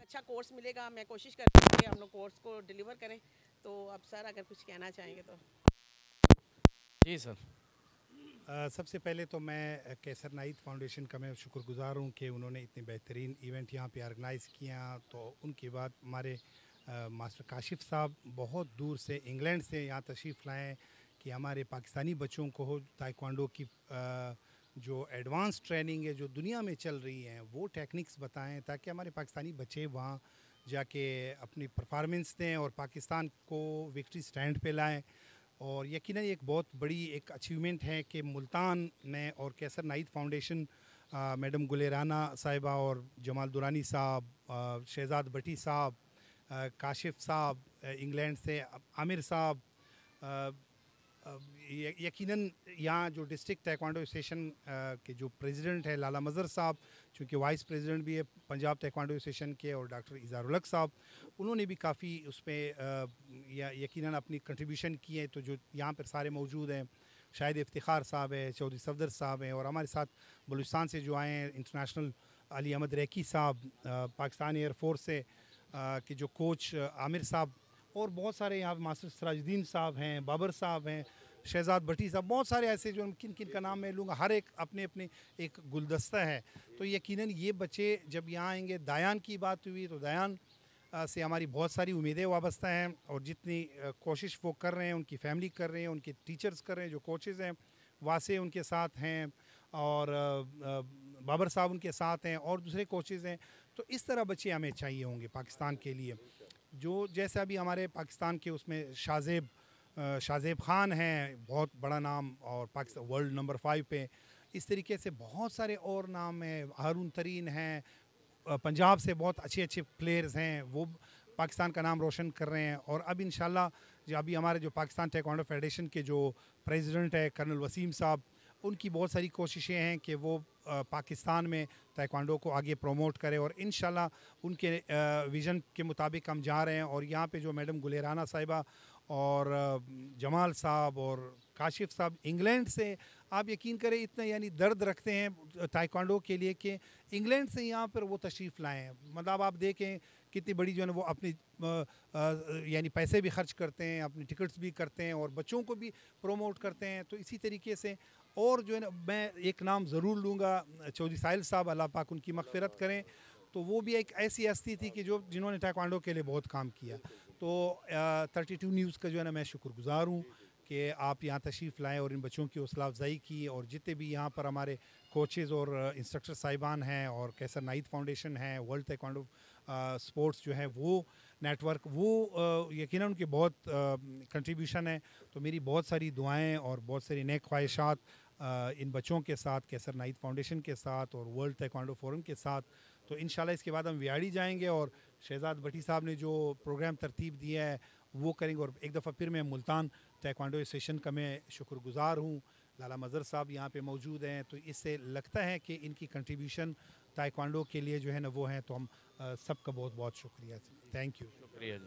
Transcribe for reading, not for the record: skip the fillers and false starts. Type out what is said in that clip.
अच्छा कोर्स मिलेगा। मैं कोशिश करती हूँ कि हम लोग कोर्स को डिलीवर करें। तो अब सर अगर कुछ कहना चाहेंगे तो। जी सर। सबसे पहले तो मैं कैसर नाइद फाउंडेशन का मैं शुक्रगुजार हूँ कि उन्होंने इतने बेहतरीन इवेंट यहाँ पे ऑर्गेनाइज़ किया। तो उनके बाद हमारे मास्टर काशिफ साहब बहुत दूर से इंग्लैंड से यहाँ तशरीफ़ लाएँ कि हमारे पाकिस्तानी बच्चों को हो ताइक्वांडो की जो एडवांस ट्रेनिंग है जो दुनिया में चल रही है वो टेक्निक्स बताएं, ताकि हमारे पाकिस्तानी बच्चे वहाँ जाके अपनी परफॉर्मेंस दें और पाकिस्तान को विक्ट्री स्टैंड पे लाएं। और यकीनन एक बहुत बड़ी एक अचीवमेंट है कि मुल्तान में और कैसर नाइद फाउंडेशन मैडम गुलेराना साहिबा और जमाल दुरानी साहब, शहजाद भट्टी साहब, काशिफ साहब इंग्लैंड से, आमिर साहब, यकीनन यहाँ जो डिस्ट्रिक्ट ताइक्वांडो एसोसिएशन के जो प्रेसिडेंट है लाला मज़र साहब, चूँकि वाइस प्रेसिडेंट भी है पंजाब ताइक्वांडो एसोसिएशन के, और डॉक्टर इज़ारुल हक साहब, उन्होंने भी काफ़ी उस पर यकीनन अपनी कंट्रीब्यूशन की है। तो जो यहाँ पर सारे मौजूद हैं, शाहिद इफ्तिखार साहब है, चौधरी सफदर साहब हैं, और हमारे साथ बलूचिस्तान से जो आए हैं इंटरनेशनल अली अहमद रैकी साहब, पाकिस्तान एयरफोर्स से के जो कोच आमिर साहब, और बहुत सारे यहाँ मास्टर सराजुद्दीन साहब हैं, बाबर साहब हैं, शहजाद भट्टी साहब, बहुत सारे ऐसे जो किन किन का नाम मैं लूँगा, हर एक अपने अपने एक गुलदस्ता है। तो यकीनन ये बच्चे जब यहाँ आएंगे, दायान की बात हुई तो दायान से हमारी बहुत सारी उम्मीदें वाबस्ता हैं, और जितनी कोशिश वो कर रहे हैं, उनकी फैमिली कर रहे हैं, उनके टीचर्स कर रहे हैं, जो कोचेज़ हैं वासे उनके साथ हैं, और बाबर साहब उनके साथ हैं, और दूसरे कोचेज़ हैं। तो इस तरह बच्चे हमें चाहिए होंगे पाकिस्तान के लिए। जो जैसे अभी हमारे पाकिस्तान के उसमें शाहज़ेब ख़ान हैं, बहुत बड़ा नाम, और पाकिस्तान वर्ल्ड नंबर 5 पे। इस तरीके से बहुत सारे और नाम हैं, हारून तरीन हैं, पंजाब से बहुत अच्छे अच्छे प्लेयर्स हैं, वो पाकिस्तान का नाम रोशन कर रहे हैं। और अब इंशाल्लाह जो अभी हमारे जो पाकिस्तान ताइक्वांडो फेडरेशन के जो प्रेसिडेंट है कर्नल वसीम साहब, उनकी बहुत सारी कोशिशें हैं कि वो पाकिस्तान में ताइक्वांडो को आगे प्रमोट करें, और इंशाल्लाह उनके विज़न के मुताबिक हम जा रहे हैं। और यहाँ पे जो मैडम गुलेराना साहिबा और जमाल साहब और काशिफ साहब इंग्लैंड से, आप यकीन करें इतना यानी दर्द रखते हैं ताइक्वांडो के लिए कि इंग्लैंड से यहाँ पर वो तशरीफ़ लाए हैं। मतलब आप देखें कितनी बड़ी जो है ना वो अपनी यानी पैसे भी खर्च करते हैं, अपनी टिकट्स भी करते हैं, और बच्चों को भी प्रोमोट करते हैं। तो इसी तरीके से और जो है ना मैं एक नाम ज़रूर लूँगा, चौधरी साहिल साहब, अल्लाह पाक उनकी मग़फ़िरत करें। तो वो भी एक ऐसी हस्ती थी कि जो जिन्होंने ताइक्वांडो के लिए बहुत काम किया। तो 32 न्यूज़ का जो है ना मैं शुक्रगुज़ार हूँ कि आप यहाँ तशरीफ़ लाएँ और इन बच्चों की हौसला अफजाई की, और जितने भी यहाँ पर हमारे कोचेज़ और इंस्ट्रक्टर साहिबान हैं, और कैसर नाइद फाउंडेशन है, वर्ल्ड ताइक्वांडो स्पोर्ट्स जो है वो नेटवर्क, वो यकीनन उनके बहुत कंट्रीब्यूशन है। तो मेरी बहुत सारी दुआएं और बहुत सारी नेक ख्वाहिशात इन बच्चों के साथ, कैसर नाइद फाउंडेशन के साथ, और वर्ल्ड ताइक्वांडो फोरम के साथ। तो इंशाल्लाह इसके बाद हम वियाड़ी जाएंगे, और शहजाद भट्टी साहब ने जो प्रोग्राम तरतीब दिया है वो करेंगे। और एक दफ़ा फिर मैं मुल्तान ताइक्वांडो एसोसिएशन का मैं शुक्रगुज़ार हूँ। लाला मज़र साहब यहाँ पे मौजूद हैं, तो इससे लगता है कि इनकी कंट्रीब्यूशन ताइक्वांडो के लिए जो है ना वो है। तो हम सबका बहुत बहुत शुक्रिया। Thank you. शुक्रिया जी।